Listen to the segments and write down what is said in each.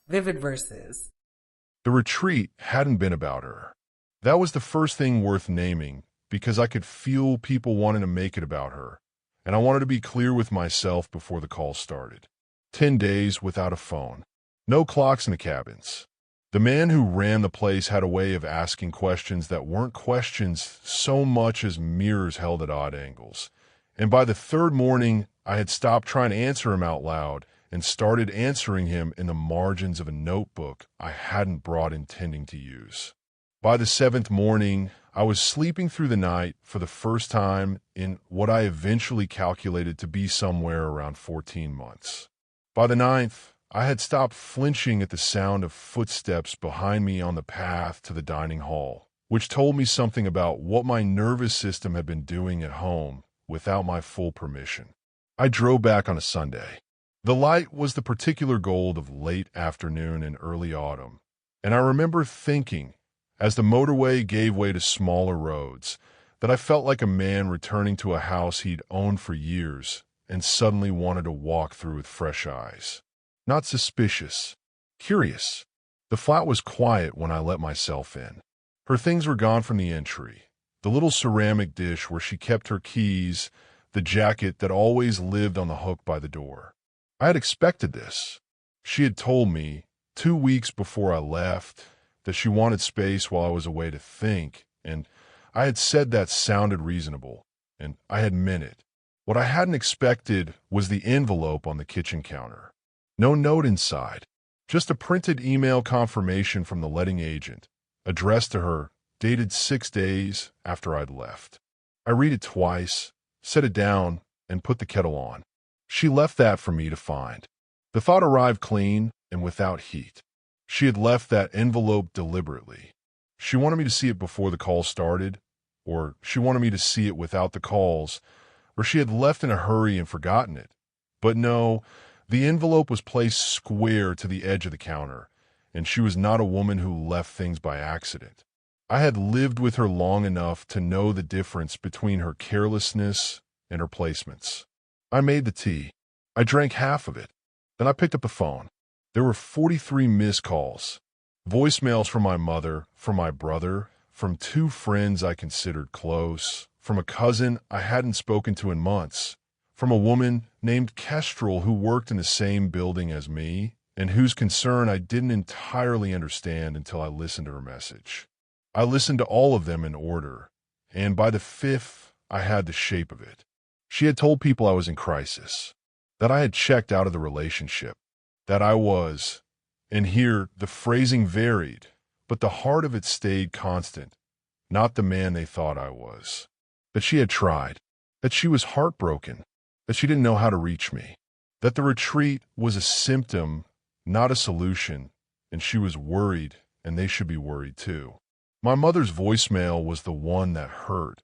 Vivid verses. The retreat hadn't been about her. That was the first thing worth naming because I could feel people wanting to make it about her, and I wanted to be clear with myself before the call started. 10 days without a phone. No clocks in the cabins. The man who ran the place had a way of asking questions that weren't questions so much as mirrors held at odd angles. And by the third morning, I had stopped trying to answer him out loud and started answering him in the margins of a notebook I hadn't brought intending to use. By the seventh morning, I was sleeping through the night for the first time in what I eventually calculated to be somewhere around 14 months. By the ninth, I had stopped flinching at the sound of footsteps behind me on the path to the dining hall, which told me something about what my nervous system had been doing at home without my full permission. I drove back on a Sunday. The light was the particular gold of late afternoon and early autumn, and I remember thinking, as the motorway gave way to smaller roads, that I felt like a man returning to a house he'd owned for years and suddenly wanted to walk through with fresh eyes. Not suspicious, curious. The flat was quiet when I let myself in. Her things were gone from the entry. The little ceramic dish where she kept her keys, the jacket that always lived on the hook by the door. I had expected this. She had told me, 2 weeks before I left, that she wanted space while I was away to think, and I had said that sounded reasonable, and I had meant it. What I hadn't expected was the envelope on the kitchen counter. No note inside, just a printed email confirmation from the letting agent, addressed to her, dated 6 days after I'd left. I read it twice, set it down, and put the kettle on. She left that for me to find. The thought arrived clean and without heat. She had left that envelope deliberately. She wanted me to see it before the call started, or she wanted me to see it without the calls, or she had left in a hurry and forgotten it. But no, the envelope was placed square to the edge of the counter, and she was not a woman who left things by accident. I had lived with her long enough to know the difference between her carelessness and her placements. I made the tea. I drank half of it. Then I picked up the phone. There were 43 missed calls. Voicemails from my mother, from my brother, from 2 friends I considered close, from a cousin I hadn't spoken to in months, from a woman named Kestrel who worked in the same building as me, and whose concern I didn't entirely understand until I listened to her message. I listened to all of them in order, and by the 5th, I had the shape of it. She had told people I was in crisis, that I had checked out of the relationship, that I was, and here the phrasing varied, but the heart of it stayed constant, not the man they thought I was. That she had tried, that she was heartbroken, that she didn't know how to reach me, that the retreat was a symptom, not a solution, and she was worried, and they should be worried too. My mother's voicemail was the one that hurt,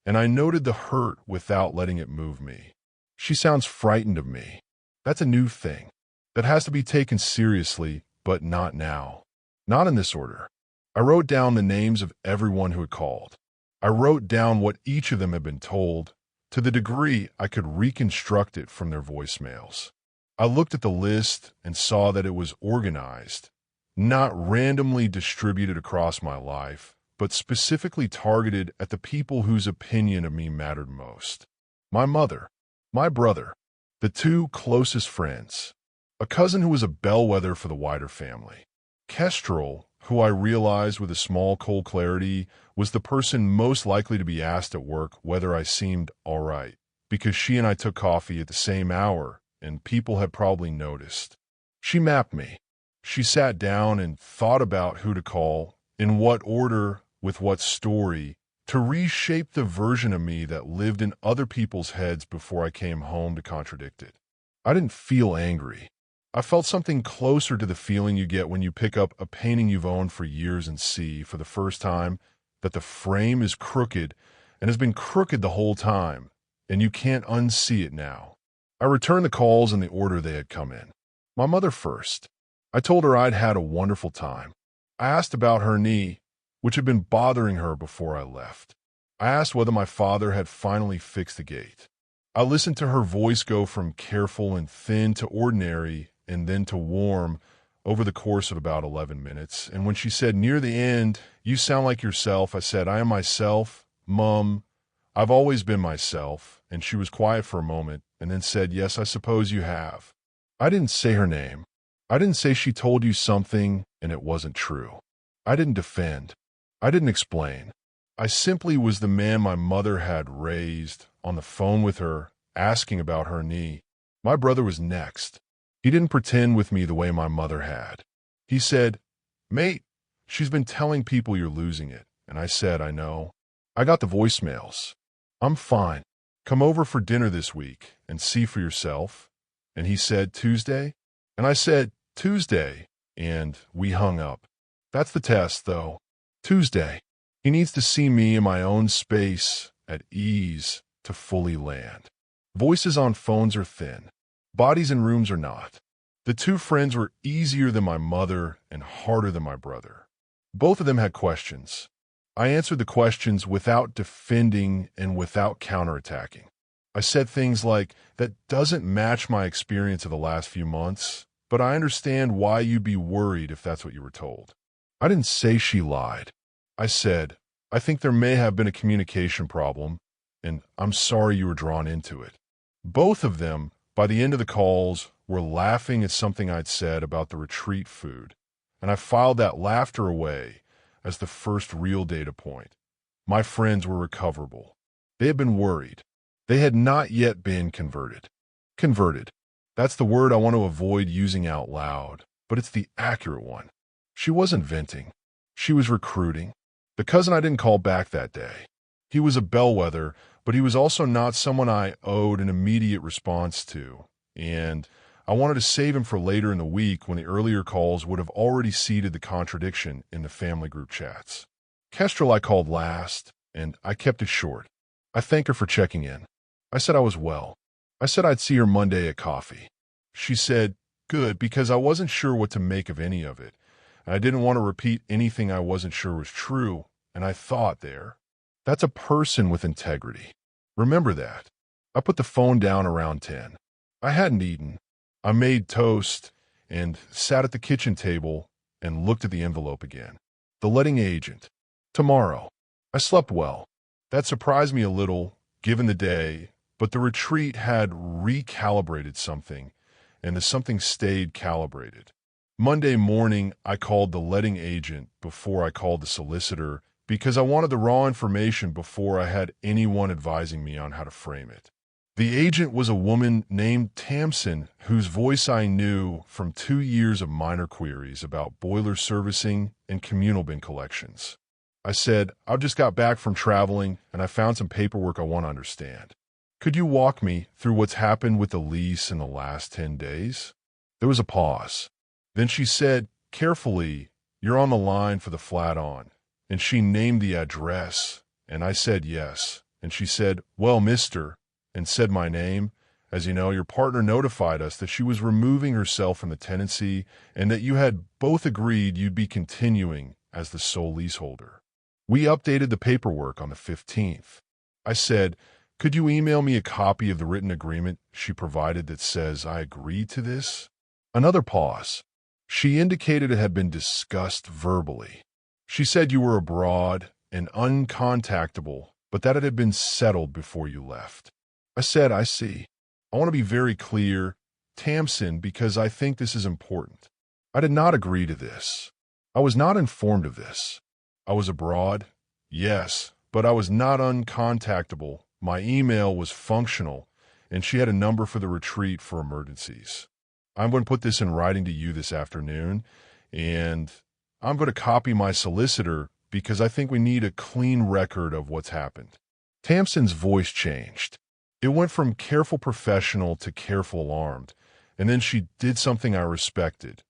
and I noted the hurt without letting it move me. She sounds frightened of me. That's a new thing. That has to be taken seriously, but not now. Not in this order. I wrote down the names of everyone who had called. I wrote down what each of them had been told, to the degree I could reconstruct it from their voicemails. I looked at the list and saw that it was organized, not randomly distributed across my life, but specifically targeted at the people whose opinion of me mattered most. My mother, my brother, the 2 closest friends, a cousin who was a bellwether for the wider family. Kestrel, who I realized with a small cold clarity was the person most likely to be asked at work whether I seemed all right, because she and I took coffee at the same hour, and people had probably noticed. She mapped me. She sat down and thought about who to call, in what order, with what story, to reshape the version of me that lived in other people's heads before I came home to contradict it. I didn't feel angry. I felt something closer to the feeling you get when you pick up a painting you've owned for years and see, for the first time, that the frame is crooked and has been crooked the whole time, and you can't unsee it now. I returned the calls in the order they had come in. My mother first. I told her I'd had a wonderful time. I asked about her knee, which had been bothering her before I left. I asked whether my father had finally fixed the gate. I listened to her voice go from careful and thin to ordinary and then to warm, over the course of about 11 minutes, and when she said near the end, "You sound like yourself," I said, "I am myself, Mum. I've always been myself," and she was quiet for a moment, and then said, "Yes, I suppose you have." I didn't say her name. I didn't say she told you something and it wasn't true. I didn't defend. I didn't explain. I simply was the man my mother had raised, on the phone with her, asking about her knee. My brother was next. He didn't pretend with me the way my mother had. He said, "Mate, she's been telling people you're losing it." And I said, "I know. I got the voicemails. I'm fine. Come over for dinner this week and see for yourself." And he said, "Tuesday?" And I said, "Tuesday." And we hung up. That's the test, though. Tuesday. He needs to see me in my own space, at ease, to fully land. Voices on phones are thin. Bodies in rooms are not. The two friends were easier than my mother and harder than my brother. Both of them had questions. I answered the questions without defending and without counterattacking. I said things like, "That doesn't match my experience of the last few months, but I understand why you'd be worried if that's what you were told." I didn't say she lied. I said, "I think there may have been a communication problem, and I'm sorry you were drawn into it." Both of them, by the end of the calls, were laughing at something I'd said about the retreat food, and I filed that laughter away as the first real data point. My friends were recoverable. They had been worried. They had not yet been converted. Converted. That's the word I want to avoid using out loud, but it's the accurate one. She wasn't venting. She was recruiting. The cousin I didn't call back that day. He was a bellwether, but he was also not someone I owed an immediate response to, and I wanted to save him for later in the week when the earlier calls would have already seeded the contradiction in the family group chats. Kestrel I called last, and I kept it short. I thanked her for checking in. I said I was well. I said I'd see her Monday at coffee. She said, "Good," because I wasn't sure what to make of any of it. I didn't want to repeat anything I wasn't sure was true, and I thought there. That's a person with integrity. Remember that. I put the phone down around 10. I hadn't eaten. I made toast and sat at the kitchen table and looked at the envelope again. The letting agent. Tomorrow. I slept well. That surprised me a little, given the day, but the retreat had recalibrated something, and the something stayed calibrated. Monday morning, I called the letting agent before I called the solicitor because I wanted the raw information before I had anyone advising me on how to frame it. The agent was a woman named Tamsin, whose voice I knew from 2 years of minor queries about boiler servicing and communal bin collections. I said, "I've just got back from traveling and I found some paperwork I want to understand. Could you walk me through what's happened with the lease in the last 10 days? There was a pause. Then she said, carefully, "You're on the line for the flat on." And she named the address, and I said yes. And she said, "Well, mister," and said my name. "As you know, your partner notified us that she was removing herself from the tenancy and that you had both agreed you'd be continuing as the sole leaseholder. We updated the paperwork on the 15th. I said, "Could you email me a copy of the written agreement she provided that says I agreed to this?" Another pause. She indicated it had been discussed verbally. She said you were abroad and uncontactable, but that it had been settled before you left. I said, "I see. I want to be very clear, Tamsin, because I think this is important. I did not agree to this. I was not informed of this. I was abroad, yes, but I was not uncontactable. My email was functional, and she had a number for the retreat for emergencies. I'm going to put this in writing to you this afternoon, and I'm going to copy my solicitor because I think we need a clean record of what's happened." Tamsin's voice changed. It went from careful professional to careful alarmed, and then she did something I respected.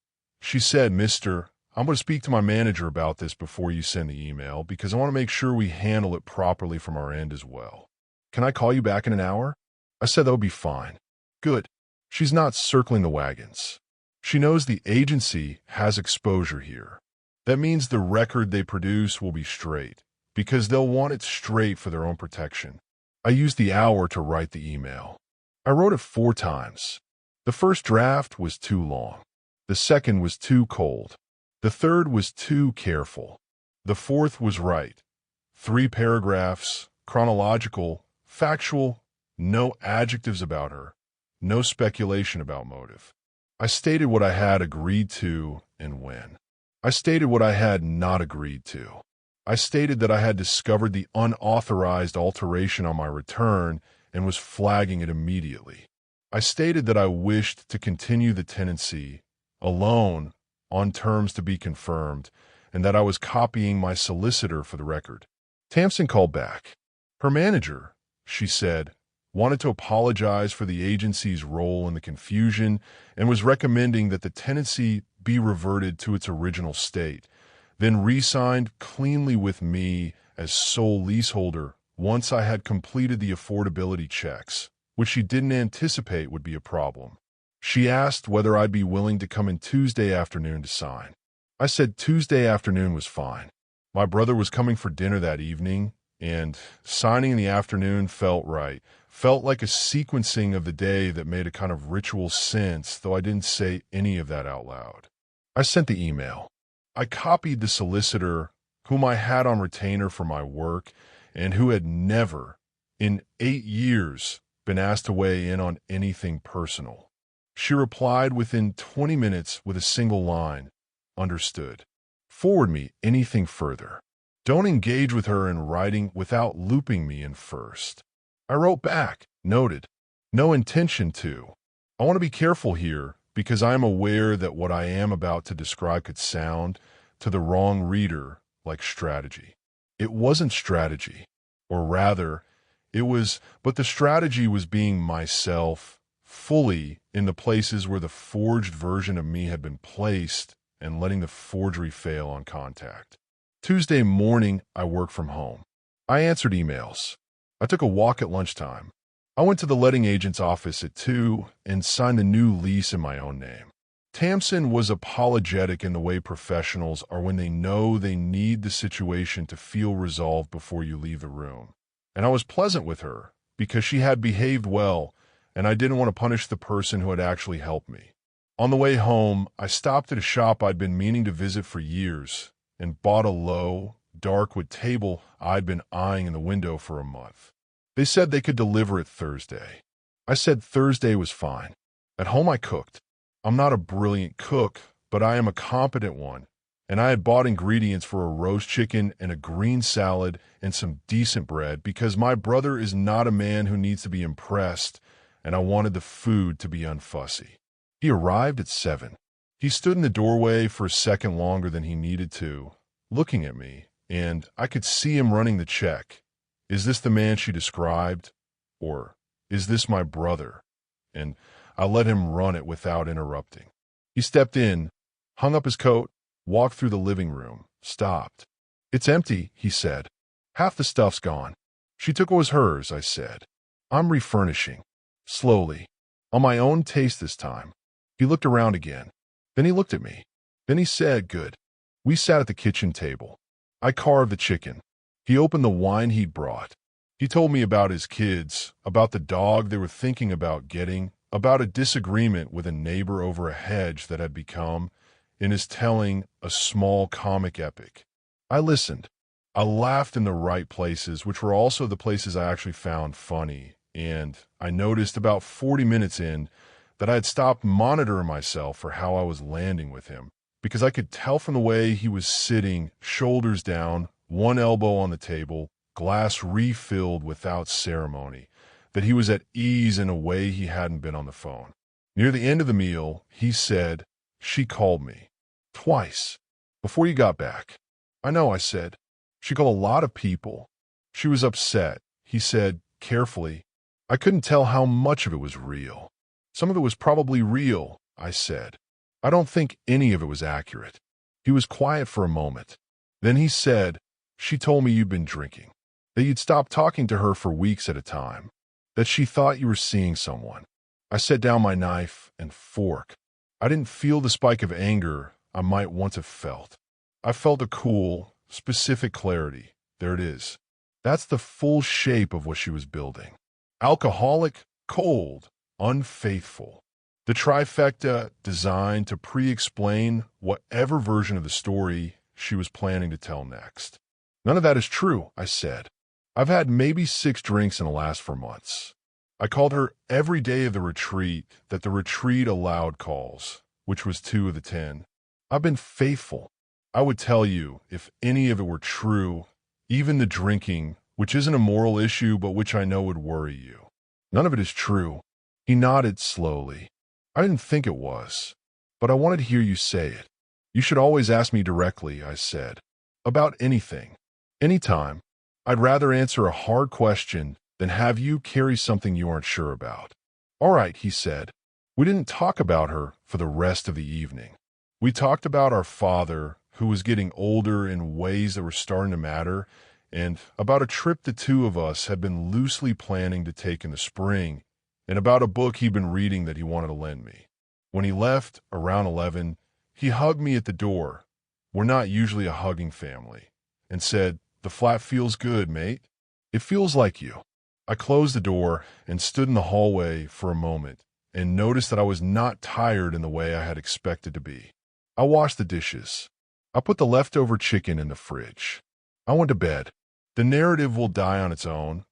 She said, "Mister, I'm going to speak to my manager about this before you send the email because I want to make sure we handle it properly from our end as well. Can I call you back in an hour?" I said that would be fine. Good. She's not circling the wagons. She knows the agency has exposure here. That means the record they produce will be straight, because they'll want it straight for their own protection. I used the hour to write the email. I wrote it 4 times. The first draft was too long. The second was too cold. The third was too careful. The fourth was right. 3 paragraphs, chronological, factual, no adjectives about her, no speculation about motive. I stated what I had agreed to and when. I stated what I had not agreed to. I stated that I had discovered the unauthorized alteration on my return and was flagging it immediately. I stated that I wished to continue the tenancy alone on terms to be confirmed, and that I was copying my solicitor for the record. Tamsin called back. Her manager, she said, wanted to apologize for the agency's role in the confusion and was recommending that the tenancy be reverted to its original state, then re-signed cleanly with me as sole leaseholder once I had completed the affordability checks, which she didn't anticipate would be a problem. She asked whether I'd be willing to come in Tuesday afternoon to sign. I said Tuesday afternoon was fine. My brother was coming for dinner that evening, and signing in the afternoon felt right. Felt like a sequencing of the day that made a kind of ritual sense, though I didn't say any of that out loud. I sent the email. I copied the solicitor, whom I had on retainer for my work, and who had never, in 8 years, been asked to weigh in on anything personal. She replied within 20 minutes with a single line, "Understood. Forward me anything further. Don't engage with her in writing without looping me in first." I wrote back, noted, "No intention to. I want to be careful here because I am aware that what I am about to describe could sound, to the wrong reader, like strategy. It wasn't strategy, or rather, it was, but the strategy was being myself, fully in the places where the forged version of me had been placed and letting the forgery fail on contact. Tuesday morning, I worked from home. I answered emails. I took a walk at lunchtime. I went to the letting agent's office at 2 and signed a new lease in my own name. Tamsin was apologetic in the way professionals are when they know they need the situation to feel resolved before you leave the room. And I was pleasant with her because she had behaved well, and I didn't want to punish the person who had actually helped me. On the way home, I stopped at a shop I'd been meaning to visit for years and bought a low, dark wood table I'd been eyeing in the window for a month. They said they could deliver it Thursday. I said Thursday was fine. At home I cooked. I'm not a brilliant cook, but I am a competent one, and I had bought ingredients for a roast chicken and a green salad and some decent bread because my brother is not a man who needs to be impressed, and I wanted the food to be unfussy. He arrived at 7. He stood in the doorway for a second longer than he needed to, looking at me, and I could see him running the check. Is this the man she described? Or is this my brother? And I let him run it without interrupting. He stepped in, hung up his coat, walked through the living room, stopped. "It's empty," he said. "Half the stuff's gone." "She took what was hers," I said. "I'm refurnishing. Slowly. On my own taste this time." He looked around again. Then he looked at me. Then he said, "Good." We sat at the kitchen table. I carved the chicken. He opened the wine he'd brought. He told me about his kids, about the dog they were thinking about getting, about a disagreement with a neighbor over a hedge that had become, in his telling, a small comic epic. I listened. I laughed in the right places, which were also the places I actually found funny, and I noticed about 40 minutes in that I had stopped monitoring myself for how I was landing with him, because I could tell from the way he was sitting, shoulders down, one elbow on the table, glass refilled without ceremony, that he was at ease in a way he hadn't been on the phone. Near the end of the meal, he said, "She called me. Twice. Before you got back." "I know," I said. "She called a lot of people." "She was upset," he said, carefully. "I couldn't tell how much of it was real." "Some of it was probably real," I said. "I don't think any of it was accurate." He was quiet for a moment. Then he said, "She told me you'd been drinking, that you'd stopped talking to her for weeks at a time, that she thought you were seeing someone." I set down my knife and fork. I didn't feel the spike of anger I might once have felt. I felt a cool, specific clarity. There it is. That's the full shape of what she was building. Alcoholic, cold, unfaithful. The trifecta designed to pre-explain whatever version of the story she was planning to tell next. None of that is true, I said. I've had maybe 6 drinks in the last 4 months. I called her every day of the retreat that the retreat allowed calls, which was 2 of the 10. I've been faithful. I would tell you if any of it were true, even the drinking, which isn't a moral issue but which I know would worry you. None of it is true. He nodded slowly. I didn't think it was, but I wanted to hear you say it. You should always ask me directly, I said. About anything. Anytime. I'd rather answer a hard question than have you carry something you aren't sure about. All right, he said. We didn't talk about her for the rest of the evening. We talked about our father, who was getting older in ways that were starting to matter, and about a trip the 2 of us had been loosely planning to take in the spring, and about a book he'd been reading that he wanted to lend me. When he left, around 11, he hugged me at the door. We're not usually a hugging family, and said, "The flat feels good, mate. It feels like you." I closed the door and stood in the hallway for a moment and noticed that I was not tired in the way I had expected to be. I washed the dishes. I put the leftover chicken in the fridge. I went to bed. The narrative will die on its own,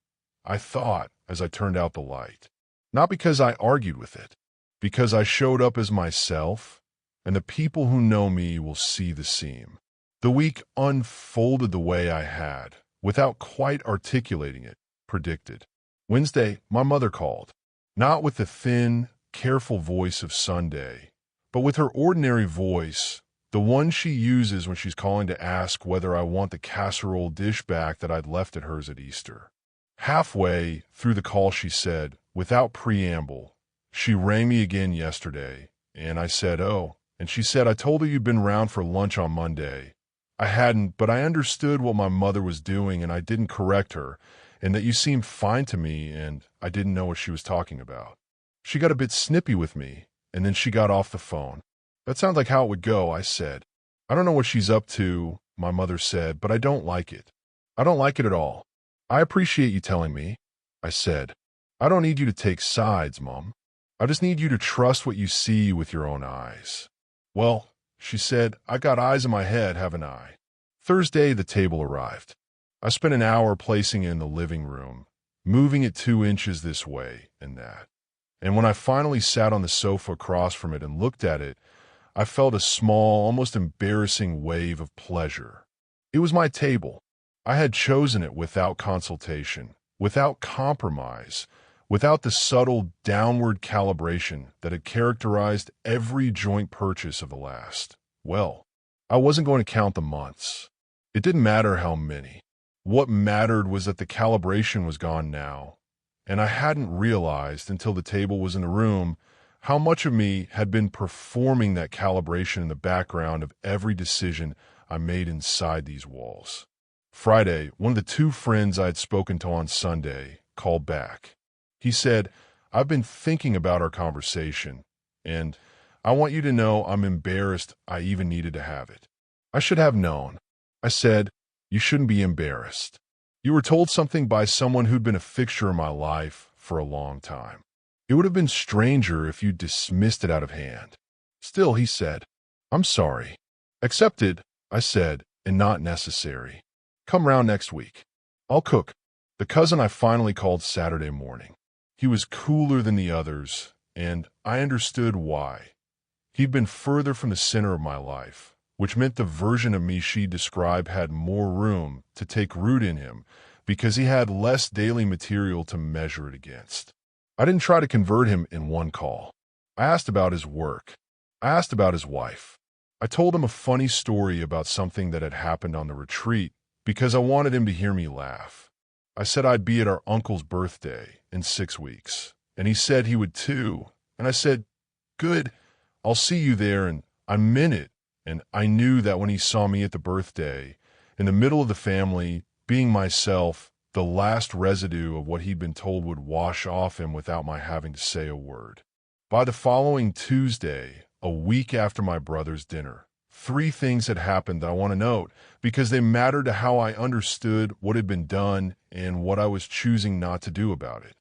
I thought as I turned out the light. Not because I argued with it, because I showed up as myself, and the people who know me will see the seam. The week unfolded the way I had, without quite articulating it, predicted. Wednesday, my mother called, not with the thin, careful voice of Sunday, but with her ordinary voice, the one she uses when she's calling to ask whether I want the casserole dish back that I'd left at hers at Easter. Halfway through the call, she said, without preamble, "She rang me again yesterday," and I said, "Oh," and she said, "I told her you'd been round for lunch on Monday." I hadn't, but I understood what my mother was doing, and I didn't correct her, and that you seemed fine to me, and I didn't know what she was talking about. She got a bit snippy with me, and then she got off the phone. "That sounds like how it would go," I said. "I don't know what she's up to," my mother said, "but I don't like it. I don't like it at all." "I appreciate you telling me," I said. "I don't need you to take sides, Mom. I just need you to trust what you see with your own eyes." "Well," she said, "I got eyes in my head, haven't I?" Thursday, the table arrived. I spent an hour placing it in the living room, moving it 2 inches this way and that. And when I finally sat on the sofa across from it and looked at it, I felt a small, almost embarrassing wave of pleasure. It was my table. I had chosen it without consultation, without compromise, without the subtle downward calibration that had characterized every joint purchase of the last. Well, I wasn't going to count the months. It didn't matter how many. What mattered was that the calibration was gone now, and I hadn't realized until the table was in the room how much of me had been performing that calibration in the background of every decision I made inside these walls. Friday, one of the 2 friends I had spoken to on Sunday called back. He said, "I've been thinking about our conversation, and I want you to know I'm embarrassed I even needed to have it." I should have known. I said, "You shouldn't be embarrassed. You were told something by someone who'd been a fixture in my life for a long time. It would have been stranger if you dismissed it out of hand." "Still," he said, "I'm sorry." "Accepted," I said, "and not necessary. Come round next week. I'll cook." The cousin I finally called Saturday morning. He was cooler than the others, and I understood why. He'd been further from the center of my life, which meant the version of me she described had more room to take root in him because he had less daily material to measure it against. I didn't try to convert him in one call. I asked about his work. I asked about his wife. I told him a funny story about something that had happened on the retreat because I wanted him to hear me laugh. I said I'd be at our uncle's birthday in 6 weeks, and he said he would too. And I said, "Good, I'll see you there," and I meant it. And I knew that when he saw me at the birthday, in the middle of the family, being myself, the last residue of what he'd been told would wash off him without my having to say a word. By the following Tuesday, a week after my brother's dinner, 3 things had happened that I want to note because they mattered to how I understood what had been done and what I was choosing not to do about it.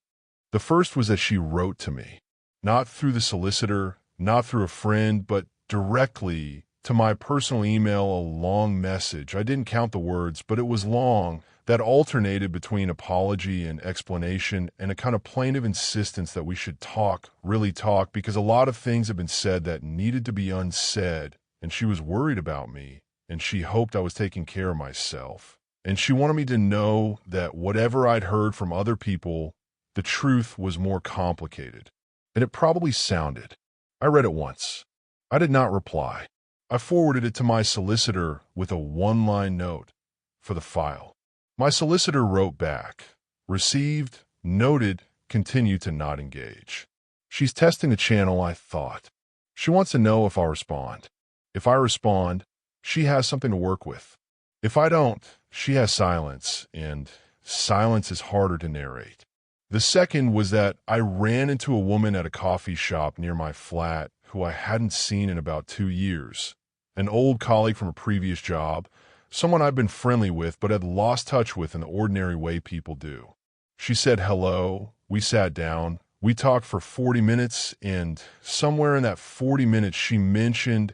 The first was that she wrote to me. Not through the solicitor, not through a friend, but directly to my personal email, a long message. I didn't count the words, but it was long, that alternated between apology and explanation and a kind of plaintive insistence that we should talk, really talk, because a lot of things have been said that needed to be unsaid, and she was worried about me, and she hoped I was taking care of myself. And she wanted me to know that whatever I'd heard from other people, the truth was more complicated. And it probably sounded. I read it once. I did not reply. I forwarded it to my solicitor with a one-line note for the file. My solicitor wrote back, received, noted, continue to not engage. She's testing the channel, I thought. She wants to know if I'll respond. If I respond, she has something to work with. If I don't, she has silence, and silence is harder to narrate. The second was that I ran into a woman at a coffee shop near my flat who I hadn't seen in about 2 years. An old colleague from a previous job, someone I'd been friendly with but had lost touch with in the ordinary way people do. She said hello, we sat down, we talked for 40 minutes, and somewhere in that 40 minutes she mentioned,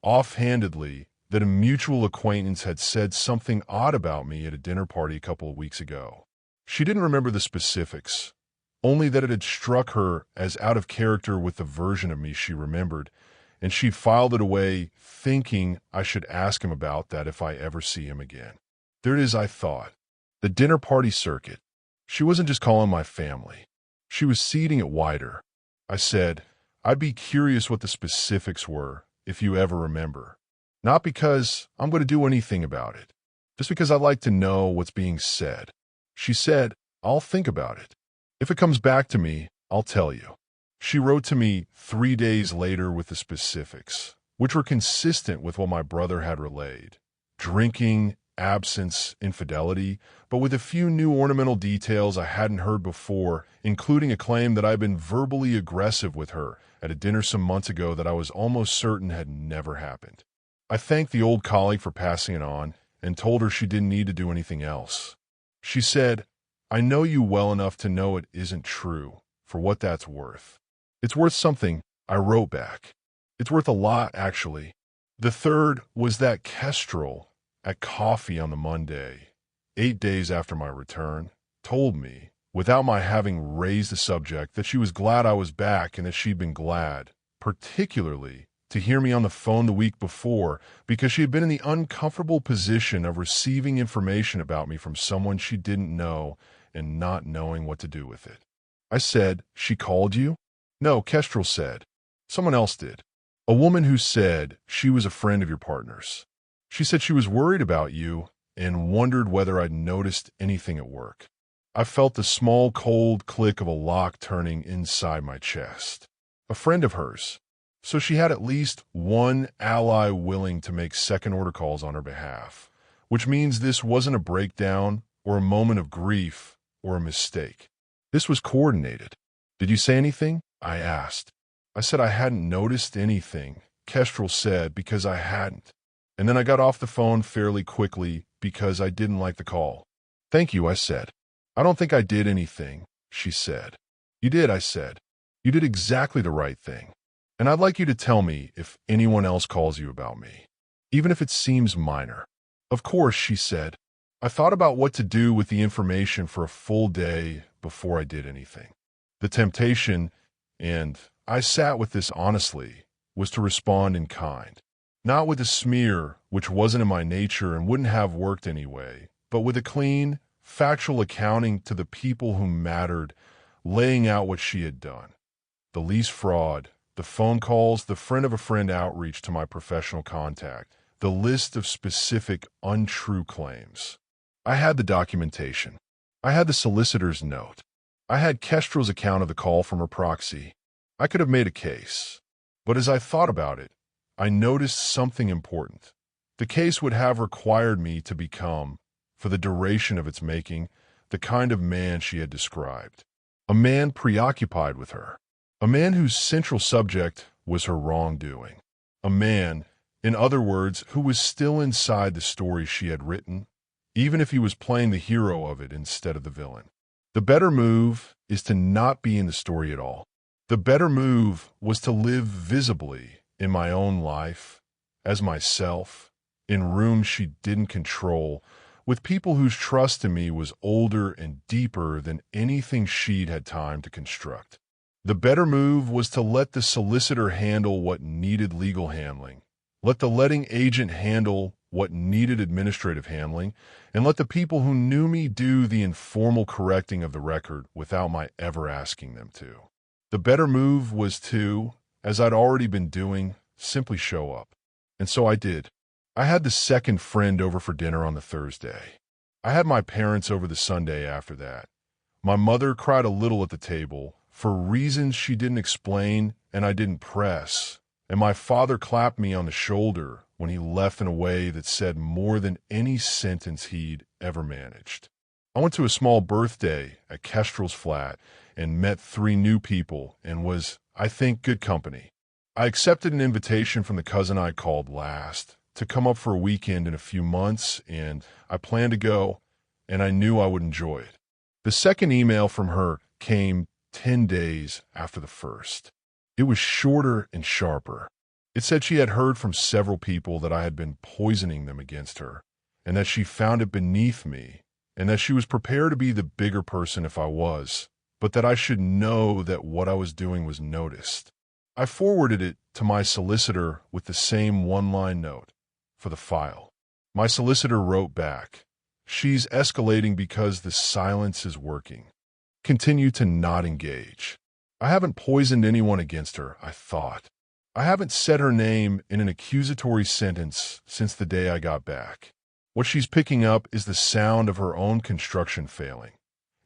offhandedly, that a mutual acquaintance had said something odd about me at a dinner party a couple of weeks ago. She didn't remember the specifics, only that it had struck her as out of character with the version of me she remembered, and she filed it away, thinking I should ask him about that if I ever see him again. There it is, I thought. The dinner party circuit. She wasn't just calling my family. She was seeding it wider. I said, I'd be curious what the specifics were, if you ever remember. Not because I'm going to do anything about it, just because I'd like to know what's being said. She said, I'll think about it. If it comes back to me, I'll tell you. She wrote to me 3 days later with the specifics, which were consistent with what my brother had relayed. Drinking, absence, infidelity, but with a few new ornamental details I hadn't heard before, including a claim that I'd been verbally aggressive with her at a dinner some months ago that I was almost certain had never happened. I thanked the old colleague for passing it on and told her she didn't need to do anything else. She said, I know you well enough to know it isn't true, for what that's worth. It's worth something, I wrote back. It's worth a lot, actually. The third was that Kestrel, at coffee on the Monday, 8 days after my return, told me, without my having raised the subject, that she was glad I was back and that she'd been glad, particularly to hear me on the phone the week before, because she had been in the uncomfortable position of receiving information about me from someone she didn't know and not knowing what to do with it. I said, she called you? No, Kestrel said. Someone else did. A woman who said she was a friend of your partner's. She said she was worried about you and wondered whether I'd noticed anything at work. I felt the small, cold click of a lock turning inside my chest. A friend of hers. So she had at least one ally willing to make second-order calls on her behalf, which means this wasn't a breakdown or a moment of grief or a mistake. This was coordinated. Did you say anything? I asked. I said I hadn't noticed anything, Kestrel said, because I hadn't. And then I got off the phone fairly quickly because I didn't like the call. Thank you, I said. I don't think I did anything, she said. You did, I said. You did exactly the right thing. And I'd like you to tell me if anyone else calls you about me, even if it seems minor. Of course, she said. I thought about what to do with the information for a full day before I did anything. The temptation, and I sat with this honestly, was to respond in kind. Not with a smear, which wasn't in my nature and wouldn't have worked anyway, but with a clean, factual accounting to the people who mattered, laying out what she had done. The lease fraud, the phone calls, the friend of a friend outreach to my professional contact, the list of specific untrue claims. I had the documentation. I had the solicitor's note. I had Kestrel's account of the call from her proxy. I could have made a case. But as I thought about it, I noticed something important. The case would have required me to become, for the duration of its making, the kind of man she had described. A man preoccupied with her. A man whose central subject was her wrongdoing. A man, in other words, who was still inside the story she had written, even if he was playing the hero of it instead of the villain. The better move is to not be in the story at all. The better move was to live visibly in my own life, as myself, in rooms she didn't control, with people whose trust in me was older and deeper than anything she'd had time to construct. The better move was to let the solicitor handle what needed legal handling, let the letting agent handle what needed administrative handling, and let the people who knew me do the informal correcting of the record without my ever asking them to. The better move was to, as I'd already been doing, simply show up. And so I did. I had the second friend over for dinner on the Thursday. I had my parents over the Sunday after that. My mother cried a little at the table, for reasons she didn't explain and I didn't press, and my father clapped me on the shoulder when he left in a way that said more than any sentence he'd ever managed. I went to a small birthday at Kestrel's flat and met 3 new people and was, I think, good company. I accepted an invitation from the cousin I called last to come up for a weekend in a few months, and I planned to go, and I knew I would enjoy it. The second email from her came 10 days after the first. It was shorter and sharper. It said she had heard from several people that I had been poisoning them against her, and that she found it beneath me, and that she was prepared to be the bigger person if I was, but that I should know that what I was doing was noticed. I forwarded it to my solicitor with the same one-line note for the file. My solicitor wrote back, "She's escalating because the silence is working. Continue to not engage." I haven't poisoned anyone against her, I thought. I haven't said her name in an accusatory sentence since the day I got back. What she's picking up is the sound of her own construction failing,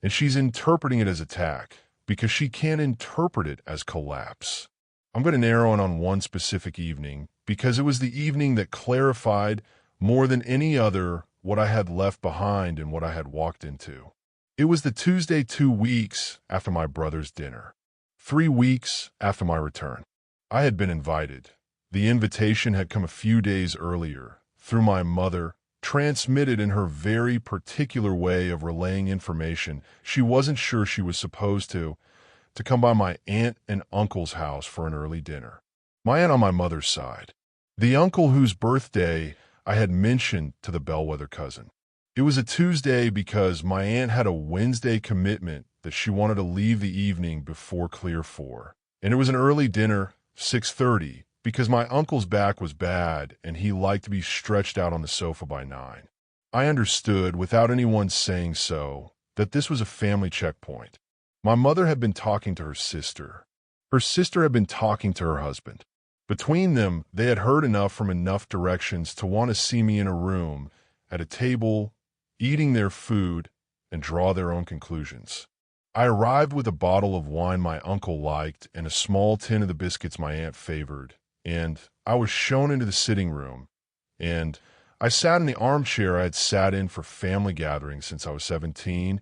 and she's interpreting it as attack because she can't interpret it as collapse. I'm going to narrow in on one specific evening because it was the evening that clarified more than any other what I had left behind and what I had walked into. It was the Tuesday 2 weeks after my brother's dinner, 3 weeks after my return. I had been invited. The invitation had come a few days earlier, through my mother, transmitted in her very particular way of relaying information she wasn't sure she was supposed to come by my aunt and uncle's house for an early dinner. My aunt on my mother's side. The uncle whose birthday I had mentioned to the bellwether cousin. It was a Tuesday because my aunt had a Wednesday commitment that she wanted to leave the evening before clear 4. And it was an early dinner, 6:30, because my uncle's back was bad and he liked to be stretched out on the sofa by 9. I understood, without anyone saying so, that this was a family checkpoint. My mother had been talking to her sister. Her sister had been talking to her husband. Between them, they had heard enough from enough directions to want to see me in a room, at a table, eating their food, and draw their own conclusions. I arrived with a bottle of wine my uncle liked and a small tin of the biscuits my aunt favored, and I was shown into the sitting room, and I sat in the armchair I had sat in for family gatherings since I was 17,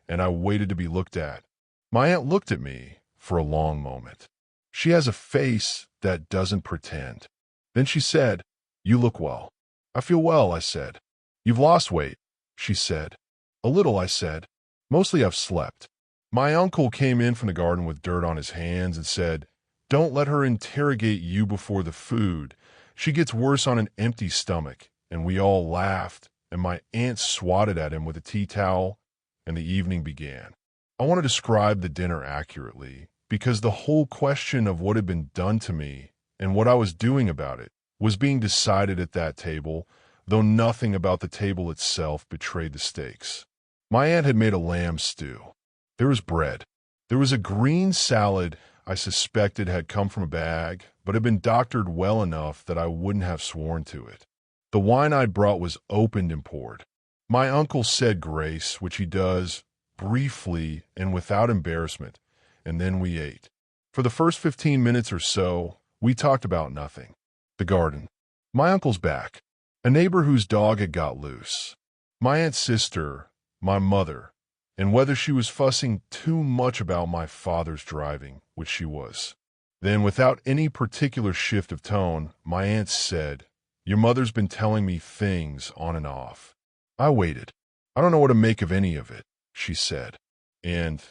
and I waited to be looked at. My aunt looked at me for a long moment. She has a face that doesn't pretend. Then she said, "You look well." "I feel well," I said. "You've lost weight," she said. "A little," I said. "Mostly I've slept." My uncle came in from the garden with dirt on his hands and said, "Don't let her interrogate you before the food. She gets worse on an empty stomach." And we all laughed, and my aunt swatted at him with a tea towel, and the evening began. I want to describe the dinner accurately, because the whole question of what had been done to me and what I was doing about it was being decided at that table, though nothing about the table itself betrayed the stakes. My aunt had made a lamb stew. There was bread. There was a green salad I suspected had come from a bag, but had been doctored well enough that I wouldn't have sworn to it. The wine I'd brought was opened and poured. My uncle said grace, which he does, briefly and without embarrassment, and then we ate. For the first 15 minutes or so, we talked about nothing. The garden. My uncle's back. A neighbor whose dog had got loose. My aunt's sister, my mother, and whether she was fussing too much about my father's driving, which she was. Then, without any particular shift of tone, my aunt said, "Your mother's been telling me things on and off." I waited. "I don't know what to make of any of it," she said. "And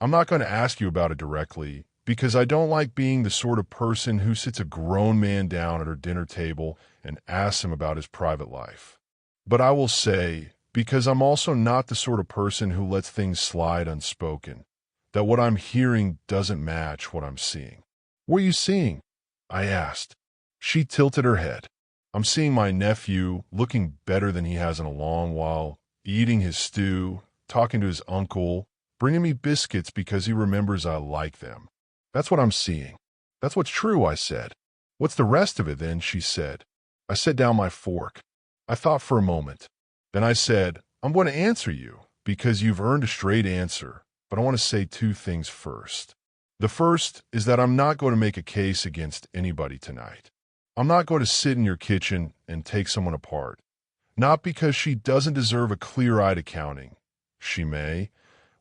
I'm not going to ask you about it directly, because I don't like being the sort of person who sits a grown man down at her dinner table and asks him about his private life. But I will say, because I'm also not the sort of person who lets things slide unspoken, that what I'm hearing doesn't match what I'm seeing. What are you seeing? I asked. She tilted her head. I'm seeing my nephew looking better than he has in a long while, eating his stew, talking to his uncle, bringing me biscuits because he remembers I like them. That's what I'm seeing. That's what's true, I said. What's the rest of it then, she said. I set down my fork. I thought for a moment. Then I said, I'm going to answer you because you've earned a straight answer, but I want to say two things first. The first is that I'm not going to make a case against anybody tonight. I'm not going to sit in your kitchen and take someone apart. Not because she doesn't deserve a clear-eyed accounting. She may,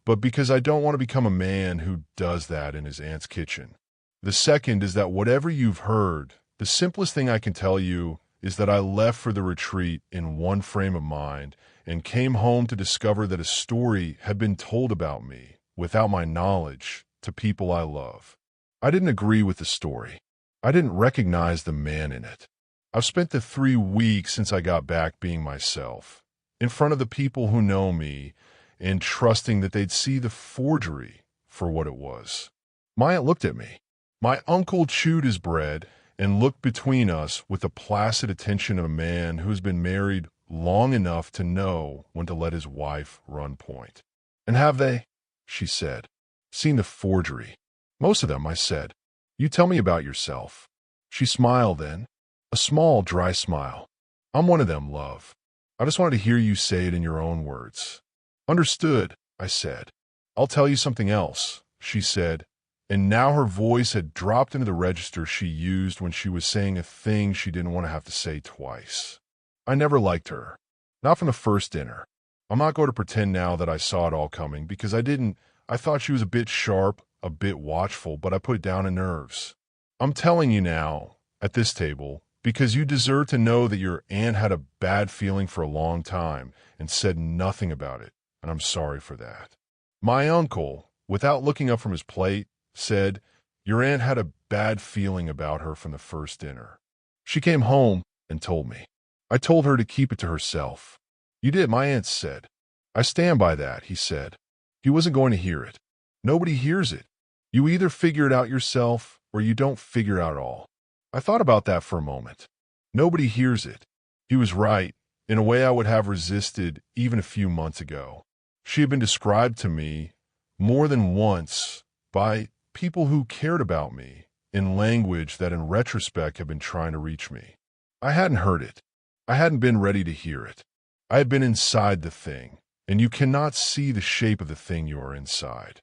but because I don't want to become a man who does that in his aunt's kitchen. The second is that whatever you've heard, the simplest thing I can tell you is that I left for the retreat in one frame of mind and came home to discover that a story had been told about me, without my knowledge, to people I love. I didn't agree with the story. I didn't recognize the man in it. I've spent the 3 weeks since I got back being myself, in front of the people who know me, and trusting that they'd see the forgery for what it was. My aunt looked at me. My uncle chewed his bread and looked between us with the placid attention of a man who has been married long enough to know when to let his wife run point. And have they, she said, seen the forgery? Most of them, I said. You tell me about yourself. She smiled then, a small, dry smile. I'm one of them, love. I just wanted to hear you say it in your own words. Understood, I said. I'll tell you something else, she said, and now her voice had dropped into the register she used when she was saying a thing she didn't want to have to say twice. I never liked her. Not from the first dinner. I'm not going to pretend now that I saw it all coming, because I didn't. I thought she was a bit sharp, a bit watchful, but I put it down in nerves. I'm telling you now, at this table, because you deserve to know that your aunt had a bad feeling for a long time and said nothing about it, and I'm sorry for that. My uncle, without looking up from his plate, said, your aunt had a bad feeling about her from the first dinner. She came home and told me. I told her to keep it to herself. You did, my aunt said. I stand by that, he said. He wasn't going to hear it. Nobody hears it. You either figure it out yourself or you don't figure it out at all. I thought about that for a moment. Nobody hears it. He was right, in a way I would have resisted even a few months ago. She had been described to me more than once by people who cared about me in language that in retrospect had been trying to reach me. I hadn't heard it. I hadn't been ready to hear it. I had been inside the thing, and you cannot see the shape of the thing you are inside.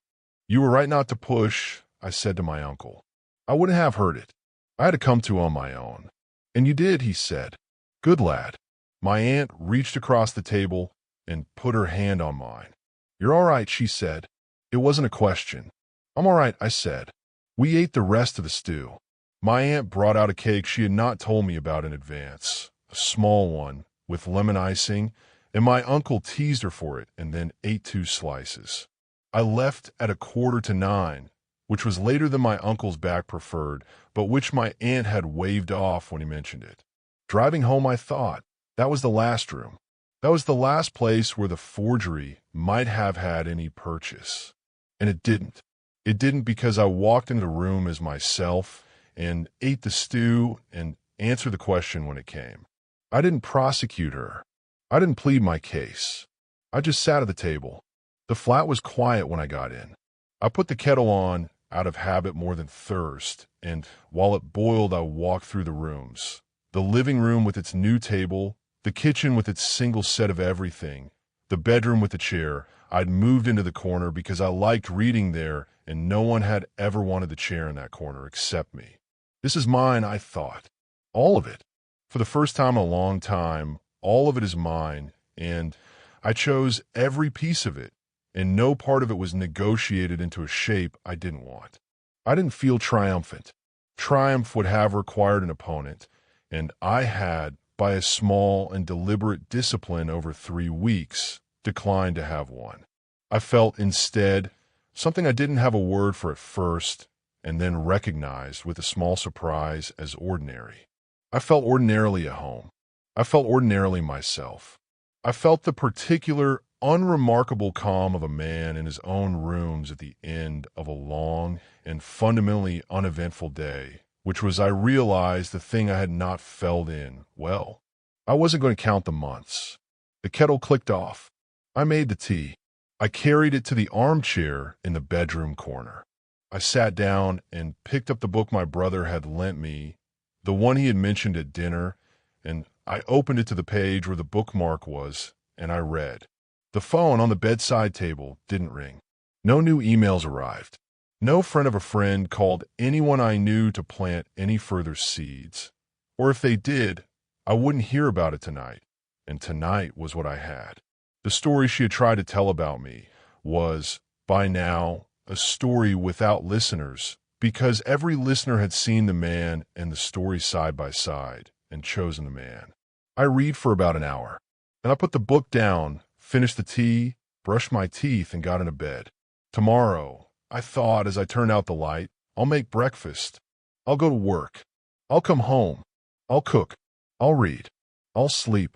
You were right not to push, I said to my uncle. I wouldn't have heard it. I had to come to on my own. And you did, he said. Good lad. My aunt reached across the table and put her hand on mine. You're all right, she said. It wasn't a question. I'm all right, I said. We ate the rest of the stew. My aunt brought out a cake she had not told me about in advance, a small one, with lemon icing, and my uncle teased her for it and then ate 2 slices. I left at 8:45, which was later than my uncle's back preferred, but which my aunt had waved off when he mentioned it. Driving home, I thought, that was the last room. That was the last place where the forgery might have had any purchase. And it didn't. It didn't, because I walked into the room as myself and ate the stew and answered the question when it came. I didn't prosecute her. I didn't plead my case. I just sat at the table. The flat was quiet when I got in. I put the kettle on out of habit more than thirst, and while it boiled, I walked through the rooms. The living room with its new table, the kitchen with its single set of everything, the bedroom with the chair. I'd moved into the corner because I liked reading there, and no one had ever wanted the chair in that corner except me. This is mine, I thought. All of it. For the first time in a long time, all of it is mine, and I chose every piece of it, and no part of it was negotiated into a shape I didn't want. I didn't feel triumphant. Triumph would have required an opponent, and I had, by a small and deliberate discipline over 3 weeks, declined to have one. I felt instead something I didn't have a word for at first, and then recognized with a small surprise as ordinary. I felt ordinarily at home. I felt ordinarily myself. I felt the particular, unremarkable calm of a man in his own rooms at the end of a long and fundamentally uneventful day, which was, I realized, the thing I had not felt in, well, I wasn't going to count the months. The kettle clicked off. I made the tea. I carried it to the armchair in the bedroom corner. I sat down and picked up the book my brother had lent me, the one he had mentioned at dinner, and I opened it to the page where the bookmark was, and I read. The phone on the bedside table didn't ring. No new emails arrived. No friend of a friend called anyone I knew to plant any further seeds. Or if they did, I wouldn't hear about it tonight. And tonight was what I had. The story she had tried to tell about me was, by now, a story without listeners, because every listener had seen the man and the story side by side and chosen the man. I read for about an hour. Then I put the book down, finished the tea, brushed my teeth, and got into bed. Tomorrow, I thought as I turned out the light, I'll make breakfast. I'll go to work. I'll come home. I'll cook. I'll read. I'll sleep.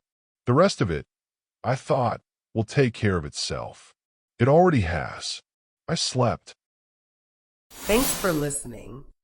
The rest of it, I thought, will take care of itself. It already has. I slept. Thanks for listening.